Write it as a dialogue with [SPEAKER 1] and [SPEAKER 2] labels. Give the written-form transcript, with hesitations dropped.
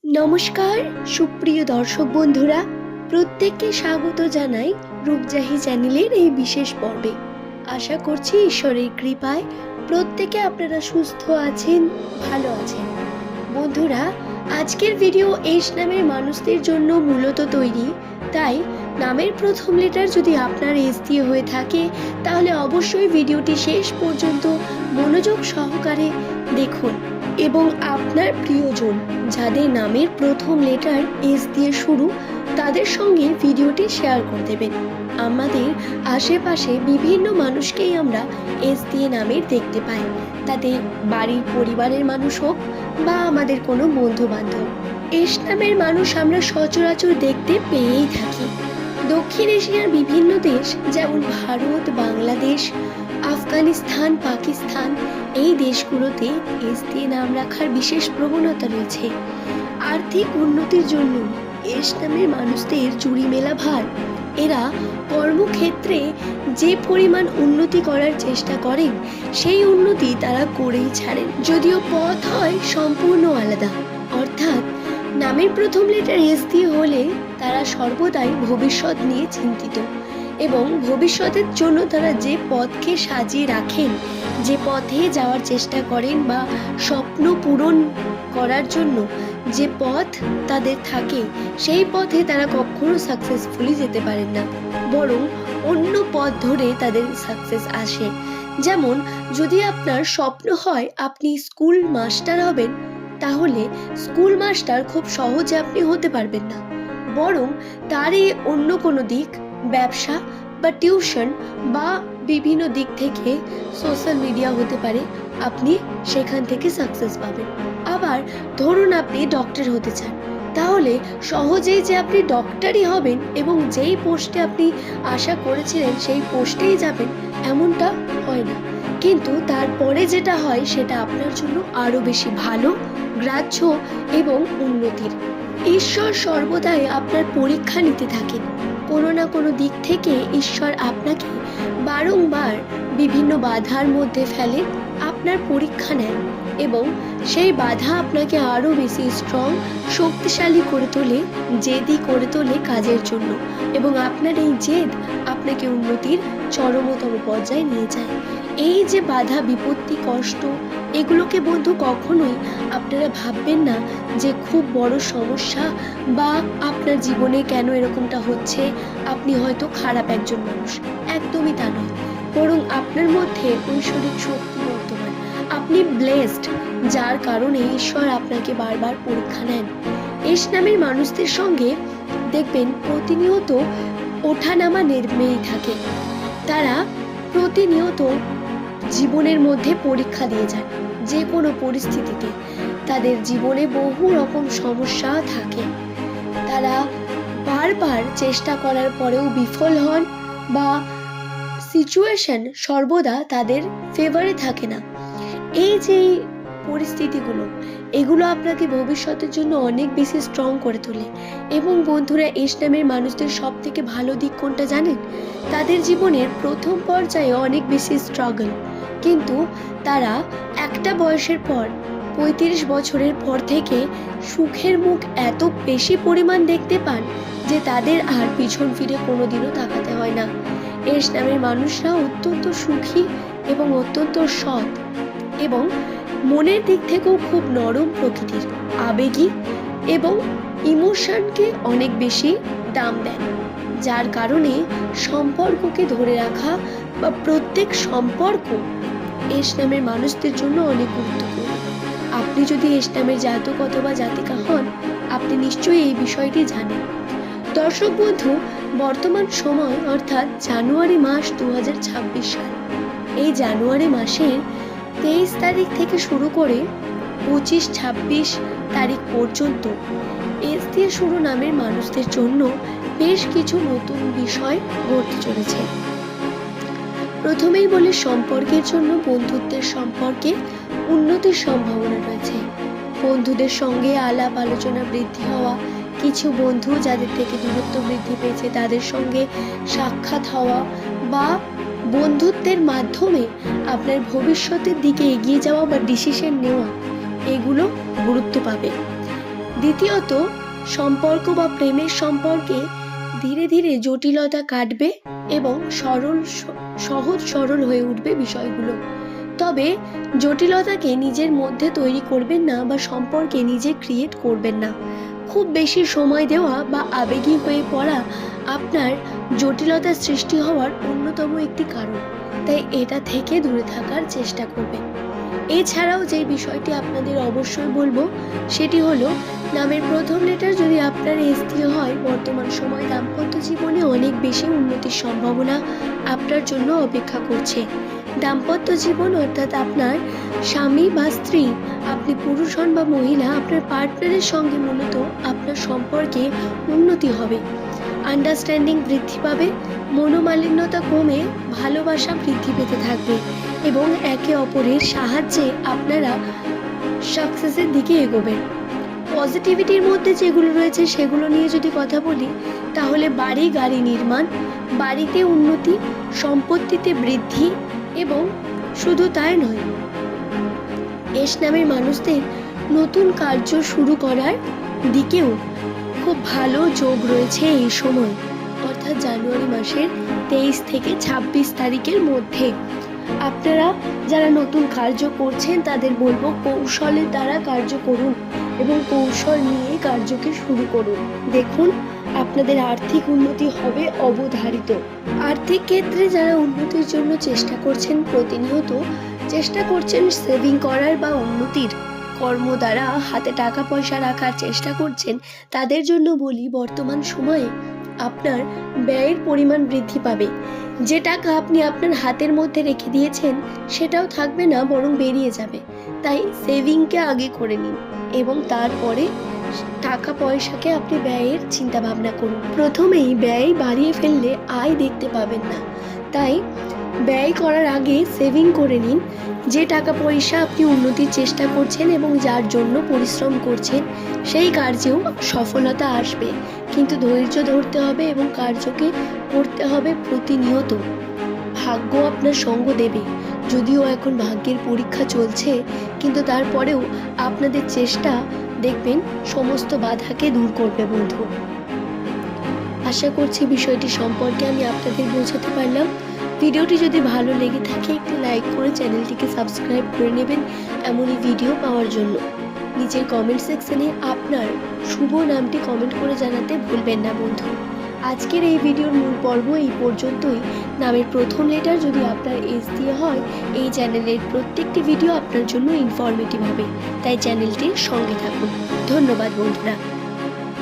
[SPEAKER 1] নমস্কার সুপ্রিয় দর্শক বন্ধুরা, প্রত্যেককে স্বাগত জানাই রূপজাহি চ্যানেলের এই বিশেষ পর্বে। আশা করছি ঈশ্বরের কৃপায় প্রত্যেকে আপনারা সুস্থ আছেন, ভালো আছেন। বন্ধুরা, আজকের ভিডিও এস নামের মানুষদের জন্য মূলত তৈরি, তাই নামের প্রথম লেটার যদি আপনার এস দিয়ে হয়ে থাকে তাহলে অবশ্যই ভিডিওটি শেষ পর্যন্ত মনোযোগ সহকারে দেখুন এবং আপনার প্রিয়জন যাদের নামের প্রথম লেটার এস দিয়ে শুরু তাদের সঙ্গে ভিডিওটি শেয়ার করে দেবেন। আমাদের আশেপাশে বিভিন্ন মানুষকেই আমরা এস দিয়ে নামের দেখতে পাই, তাদের বাড়ির পরিবারের মানুষ হোক বা আমাদের কোনো বন্ধু বান্ধব। এস নামের মানুষ আমরা সচরাচর দেখতে পেয়েই থাকি। দক্ষিণ এশিয়ার বিভিন্ন দেশ যেমন ভারত, বাংলাদেশ, আফগানিস্তান, পাকিস্তান এই দেশগুলোতে এস দিয়ে নাম রাখার বিশেষ প্রবণতা রয়েছে। আর্থিক উন্নতির জন্য এস নামের মানুষদের জুড়ি মেলা ভার। এরা কর্মক্ষেত্রে যে পরিমাণ উন্নতি করার চেষ্টা করেন সেই উন্নতি তারা করেই ছাড়েন, যদিও পথ হয় সম্পূর্ণ আলাদা। অর্থাৎ নামের প্রথম লেটার এস দিয়ে হলে তারা সর্বদাই ভবিষ্যৎ নিয়ে চিন্তিত এবং ভবিষ্যতের জন্য তারা যে পথকে সাজিয়ে রাখেন, যে পথে যাওয়ার চেষ্টা করেন বা স্বপ্ন পূরণ করার জন্য যে পথ তাদের থাকে সেই পথে তারা কখনো সাকসেসফুলি যেতে পারেন না, বরং অন্য পথ ধরে তাদের সাকসেস আসে। যেমন যদি আপনার স্বপ্ন হয় আপনি স্কুল মাস্টার হবেন, তাহলে স্কুল মাস্টার খুব সহজে আপনি হতে পারবেন না, বরং তারই অন্য কোনো দিক, ব্যবসা বা টিউশন বা বিভিন্ন দিক থেকে সোশ্যাল মিডিয়া হতে পারে, আপনি সেখান থেকে সাকসেস পাবেন। আবার ধরুন আপনি ডক্টর হতে চান, তাহলে সহজেই যে আপনি ডক্টরই হবেন এবং যেই পোস্টে আপনি আশা করেছিলেন সেই পোস্টেই যাবেন এমনটা হয় না, কিন্তু তারপরে যেটা হয় সেটা আপনার জন্য আরো বেশি ভালো, গ্রাহ্য এবং উন্নতির। ঈশ্বর সর্বদাই আপনার পরীক্ষা নিতে থাকেন। কোনো না কোনো দিক থেকে ঈশ্বর আপনাকে বারংবার বিভিন্ন বাধার মধ্যে ফেলে, আপনার পরীক্ষা নেন এবং সেই বাধা আপনাকে আরো বেশি স্ট্রং, শক্তিশালী করে তোলে, জেদি করে তোলে কাজের জন্য, এবং আপনার এই জেদ আপনাকে উন্নতির চরমতম পর্যায়ে নিয়ে যায়। এই যে বাধা, বিপত্তি, কষ্ট, এগুলোকে বন্ধু কখনোই আপনারা ভাববেন না যে খুব বড় সমস্যা বা আপনার জীবনে কেন এরকমটা হচ্ছে, আপনি হয়তো খারাপ একজন মানুষ। একদমই তা নয়, বরং আপনার মধ্যে ঐশ্বরিক শক্তি বর্তমান, আপনি ব্লেসড, যার কারণে ঈশ্বর আপনাকে বারবার পরীক্ষা নেন। এস নামের মানুষদের সঙ্গে দেখবেন প্রতিনিয়ত ওঠানামা নেমেই থাকে। তারা প্রতিনিয়ত জীবনের মধ্যে পরীক্ষা দিয়ে যায়, যে কোনো পরিস্থিতিতে তাদের জীবনে বহু রকম সমস্যা থাকে। তারা বারবার চেষ্টা করার পরেও বিফল হন বা সিচুয়েশন সর্বদা তাদের ফেভারে থাকে না। এই যে পরিস্থিতিগুলো, এগুলো আপনাকে ভবিষ্যতের জন্য অনেক বেশি স্ট্রং করে তোলে। এবং বন্ধুরা, এস নামের মানুষদের সব থেকে ভালো দিক কোনটা জানেন? তাদের জীবনের প্রথম পর্যায়ে অনেক বেশি স্ট্রাগল, কিন্তু তারা একটা বয়সের পর 35 বছরের পর থেকে সুখের মুখ এত বেশি পরিমাণ দেখতে পান যে তাদের আর পিছন ফিরে কোনোদিনও তাকাতে হয় না। এস নামের মানুষরা অত্যন্ত সুখী এবং অত্যন্ত সৎ এবং মনের দিক থেকেও খুব নরম প্রকৃতির, আবেগী এবং ইমোশনকে অনেক বেশি দাম দেন, যার কারণে সম্পর্ককে ধরে রাখা বা প্রত্যেক সম্পর্ক এস নামের মানুষদের জন্য অনেক গুরুত্বপূর্ণ। আপনি যদি এস নামের জাতক অথবা জাতিকা হন, আপনি নিশ্চয়ই এই বিষয়টি জানেন। দর্শক বন্ধু, বর্তমান সময় অর্থাৎ জানুয়ারি মাস 2026 সাল, এই জানুয়ারি মাসের 23 তারিখ থেকে শুরু করে 25-26 তারিখ পর্যন্ত এস দিয়ে শুরু নামের মানুষদের জন্য বেশ কিছু নতুন বিষয় ঘটতে চলেছে। প্রথমেই বলি, সম্পর্কের জন্য বন্ধুত্বের সম্পর্কে উন্নতির সম্ভাবনা রয়েছে। বন্ধুদের সঙ্গে আলাপ আলোচনা বৃদ্ধি হওয়া, কিছু বন্ধু যাদের থেকে দূরত্ব বৃদ্ধি পেয়েছে তাদের সঙ্গে সাক্ষাৎ হওয়া বা বন্ধুত্বের মাধ্যমে আপনার ভবিষ্যতের দিকে এগিয়ে যাওয়া বা ডিসিশন নেওয়া, এগুলো গুরুত্ব পাবে। দ্বিতীয়ত, সম্পর্ক বা প্রেমের সম্পর্কে ধীরে ধীরে জটিলতা কাটবে এবং সহজ সরল হয়ে উঠবে বিষয়গুলো। তবে জটিলতাকে নিজের মধ্যে তৈরি করবেন না বা সম্পর্কে নিজে ক্রিয়েট করবেন না। খুব বেশি সময় দেওয়া বা আবেগী হয়ে পড়া আপনার জটিলতার সৃষ্টি হওয়ার অন্যতম একটি কারণ, তাই এটা থেকে দূরে থাকার চেষ্টা করবেন। এছাড়াও যে বিষয়টি আপনাদের অবশ্যই বলবো সেটি হলো, নামের প্রথম লেটার যদি আপনার এস দিয়ে হয়, বর্তমান সময় দাম্পত্য জীবনে অনেক বেশি উন্নতির সম্ভাবনা আপনার জন্য অপেক্ষা করছে। দাম্পত্য জীবন অর্থাৎ আপনার স্বামী বা স্ত্রী, আপনি পুরুষ হন বা মহিলা, আপনার পার্টনারের সঙ্গে মূলত আপনার সম্পর্কে উন্নতি হবে, আন্ডারস্ট্যান্ডিং বৃদ্ধি পাবে, মনোমালিন্যতা কমে ভালোবাসা বৃদ্ধি পেতে থাকবে এবং একে অপরের সাহায্যে আপনারা সাকসেসের দিকে এগোবেন। পজিটিভিটির মধ্যে যেগুলো রয়েছে সেগুলো নিয়ে যদি কথা বলি, তাহলে বাড়ি গাড়ি নির্মাণ, বাড়িতে উন্নতি, সম্পত্তিতে বৃদ্ধি এবং শুধু তাই নয়, এস নামের মানুষদের নতুন কার্য শুরু করার দিকেও খুব ভালো যোগ রয়েছে এই সময়, অর্থাৎ জানুয়ারি মাসের 23 থেকে 26 তারিখের মধ্যে। আপনারা যারা নতুন কার্য করছেন তাদের বলবো, কৌশলের দ্বারা কার্য করুন এবং কৌশল নিয়ে কার্যকে শুরু করুন। দেখুন, আপনাদের আর্থিক উন্নতি হবে অবধারিত। আর্থিক ক্ষেত্রে যারা উন্নতির জন্য চেষ্টা করছেন, প্রতিনিয়ত চেষ্টা করছেন সেভিং করার বা উন্নতির কর্ম দ্বারা হাতে টাকা পয়সা রাখার চেষ্টা করছেন, তাদের জন্য বলি, বর্তমান সময়ে আপনার ব্যয়ের পরিমাণ বৃদ্ধি পাবে। যে টাকা আপনি আপনার হাতের মধ্যে রেখে দিয়েছেন সেটাও থাকবে না, বরং বেরিয়ে যাবে। তাই সেভিংকে আগে করে নিন এবং তারপরে টাকা পয়সাকে আপনি ব্যয়ের চিন্তা ভাবনা করুন। প্রথমেই ব্যয় বাড়িয়ে ফেললে আয় দেখতে পাবেন না, তাই ব্যয় করার আগে সেভিং করে নিন। যে টাকা পয়সা আপনি উন্নতির চেষ্টা করছেন এবং যার জন্য পরিশ্রম করছেন, সেই কার্যেও সফলতা আসবে, কিন্তু ধৈর্য ধরতে হবে এবং কার্যকে করতে হবে প্রতিনিয়ত। ভাগ্য আপনার সঙ্গ দেবে, যদিও এখন ভাগ্যের পরীক্ষা চলছে, কিন্তু তারপরেও আপনাদের চেষ্টা দেখবেন সমস্ত বাধাকে দূর করবে বন্ধু। আশা করছি বিষয়টি সম্পর্কে আমি আপনাদের বোঝাতে পারলাম। ভিডিওটি যদি ভালো লেগে থাকে একটি লাইক করে চ্যানেলটিকে সাবস্ক্রাইব করে নেবেন এমনই ভিডিও পাওয়ার জন্য। নিচের কমেন্ট সেকশনে আপনার শুভ নামটি কমেন্ট করে জানাতে ভুলবেন না বন্ধু। আজকের এই ভিডিওর মূল পর্ব এই পর্যন্তই। নামের প্রথম লেটার যদি আপনার এস দিয়ে হয়, এই চ্যানেলের প্রত্যেকটি ভিডিও আপনার জন্য ইনফরমেটিভ হবে, তাই চ্যানেলটির সঙ্গে থাকুন। ধন্যবাদ বন্ধুরা।